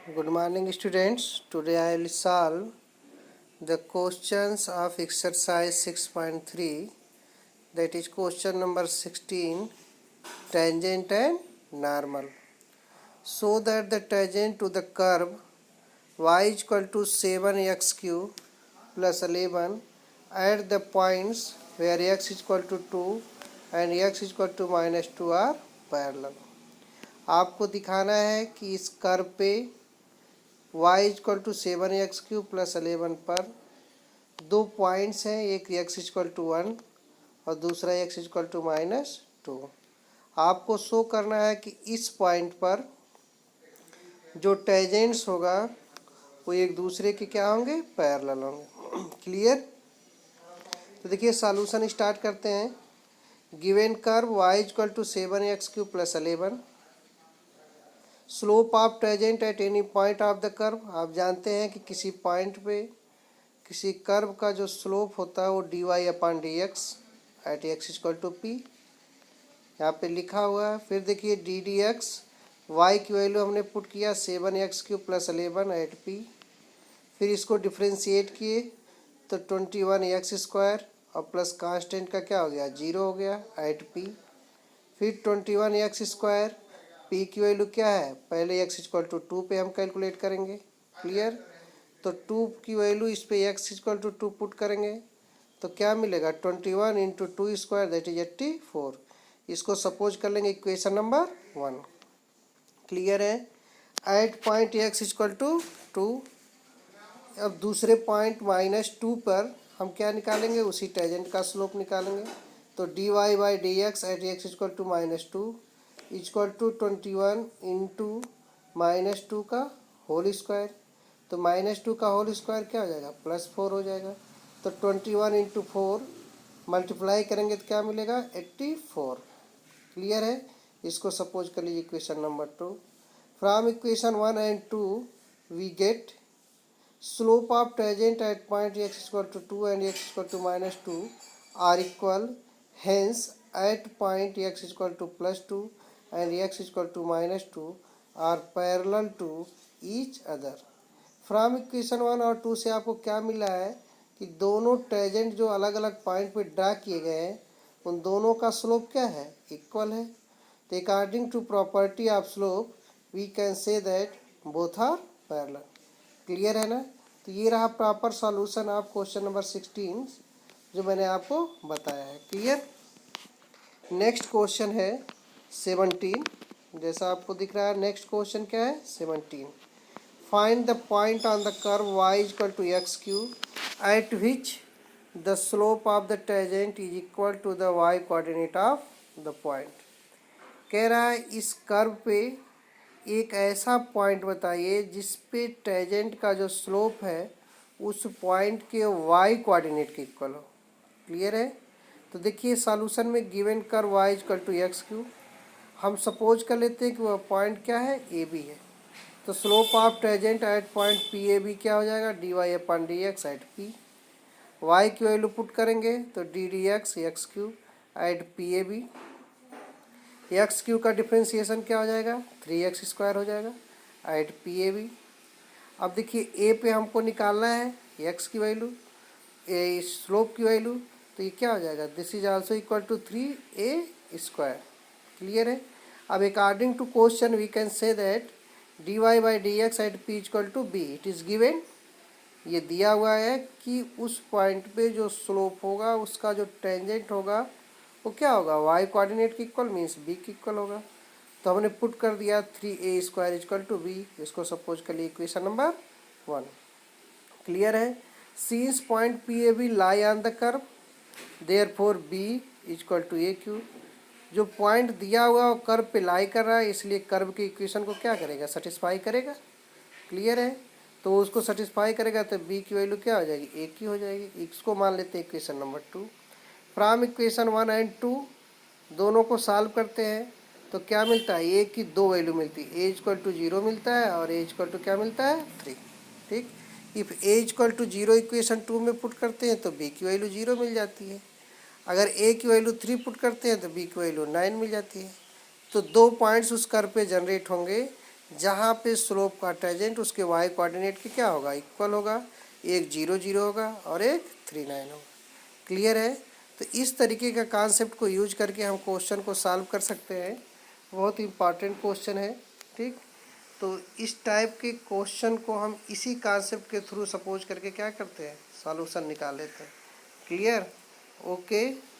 Good morning, students. Today I will solve the questions of exercise 6.3, that is question number 16, tangent and normal. So that the tangent to the curve y is equal to 7x cube plus 11 at the points where x is equal to 2 and x is equal to minus 2 are parallel. आपको दिखाना है कि इस curve पे y is equal to 7x cube plus 11 पर दो points हैं, एक x इज इक्वल टू 1 और दूसरा x is equal to minus 2। आपको शो करना है कि इस पॉइंट पर जो टेंजेंट्स होगा वो एक दूसरे के क्या होंगे, पैरेलल होंगे। क्लियर? तो देखिए सॉल्यूशन स्टार्ट करते हैं। Given curve y is equal to 7x cube plus 11, slope of tangent at any point of the curve. आप जानते हैं कि किसी पॉइंट पे किसी कर्व का जो स्लोप होता है वो dy upon d x at x equal to p, यहाँ पे लिखा हुआ है। फिर देखिए डी डी एक्स वाई की वैल्यू हमने पुट किया 7x cube plus 11 eight P. फिर इसको डिफ्रेंशिएट किए तो 21x स्क्वायर और प्लस कांस्टेंट का क्या हो गया, 0 हो गया एट पी। फिर 21x स्क्वायर, पी की वैल्यू क्या है, पहले x इक्वल टू 2 पे हम कैलकुलेट करेंगे। क्लियर? तो 2 की वैल्यू इस पे x इक्वल टू 2 पुट करेंगे तो क्या मिलेगा, 21 इंटू 2 स्क्वायर दैट इज 84। इसको सपोज कर लेंगे इक्वेशन नंबर 1। क्लियर है? At point x equal to 2। अब दूसरे पॉइंट -2 पर हम क्या निकालेंगे, उसी टेंजेंट का स्लोप निकालेंगे। तो dy by d x at x equal to -2 equal to 21 into -2 का होल स्क्वायर। तो -2 का होल स्क्वायर क्या हो जाएगा, +4 हो जाएगा। तो 21 इंटू 4 मल्टीप्लाई करेंगे तो क्या मिलेगा, 84। क्लियर है? इसको सपोज कर लीजिए equation number 2। From equation 1 and 2 we get slope of tangent at point x equal to 2 and x equal to -2 are equal, hence at point x equal to +2 and x equal to -2 are parallel to each other। From equation 1 और 2 से आपको क्या मिला है कि दोनों tangent जो अलग अलग पॉइंट पे ड्रा किए गए हैं उन दोनों का स्लोप क्या है, इक्वल है। तो according to property of slope we can say that both are parallel. Clear है ना? तो ये रहा proper solution of question number 16 जो मैंने आपको बताया है। क्लियर? नेक्स्ट क्वेश्चन है 17, जैसा आपको दिख रहा है। नेक्स्ट क्वेश्चन क्या है, 17। Find the point on the curve y equal to x cube at which the slope of the tangent is equal to the y coordinate of the point. कह रहा है इस कर्व पे एक ऐसा पॉइंट बताइए जिस पे टेंजेंट का जो स्लोप है उस पॉइंट के y कोऑर्डिनेट के इक्वल हो। क्लियर है? तो देखिए सॉल्यूशन में given curve y equal to x cube, हम सपोज कर लेते हैं कि वह पॉइंट क्या है, ए बी है। तो slope of tangent at point p a b क्या हो जाएगा, d y upon d x at p. Y की वैल्यू पुट करेंगे तो d d x x cube at p a b. X cube का डिफ्रेंसिएशन क्या हो जाएगा, 3x स्क्वायर हो जाएगा एट पी ए बी। अब देखिए ए पे हमको निकालना है एक्स की वैल्यू, ए स्लोप की वैल्यू, तो ये क्या हो जाएगा, this is also equal to 3a square. Clear है? अब according to question we can say that dy by d x at p equal to बी। इट इज़ गिवन, ये दिया हुआ है कि उस पॉइंट पे जो स्लोप होगा उसका जो टेंजेंट होगा वो क्या होगा, y कोऑर्डिनेट की इक्वल मीन्स b की इक्वल होगा। तो हमने पुट कर दिया 3a square equal to b। इसको सपोज कर लिए इक्वेशन नंबर 1। क्लियर है? Since point p a b lie on the curve therefore b equal to a cube. जो पॉइंट दिया हुआ वो कर्व पे लाई कर रहा है, इसलिए कर्व की इक्वेशन को क्या करेगा, सेटिस्फाई करेगा। क्लियर है? तो उसको सेटिस्फाई करेगा तो b की वैल्यू क्या हो जाएगी, a की हो जाएगी। इसको मान लेते हैं equation number 2। From equation 1 and 2 दोनों को सॉल्व करते हैं तो क्या मिलता है, a की दो वैल्यू मिलती है, a इक्वल टू 0 मिलता है और a इक्वल टू क्या मिलता है, 3। ठीक? If a equal to 0 equation 2 में पुट करते हैं तो b की वैल्यू 0 मिल जाती है। अगर a की वैल्यू 3 पुट करते हैं तो b की वैल्यू 9 मिल जाती है। तो दो पॉइंट्स उस कर्व पे जनरेट होंगे जहाँ पे स्लोप का टेंजेंट उसके वाई कोऑर्डिनेट के क्या होगा, इक्वल होगा। एक 0 0 होगा और एक 3 9 होगा। क्लियर है। तो इस तरीके का कॉन्सेप्ट को यूज करके हम क्वेश्चन को सॉल्व कर सकते हैं। बहुत इंपॉर्टेंट क्वेश्चन है। ठीक, तो इस टाइप के क्वेश्चन को हम इसी कॉन्सेप्ट के थ्रू सपोज करके क्या करते हैं, सॉल्यूशन निकाल लेते हैं। Clear, okay.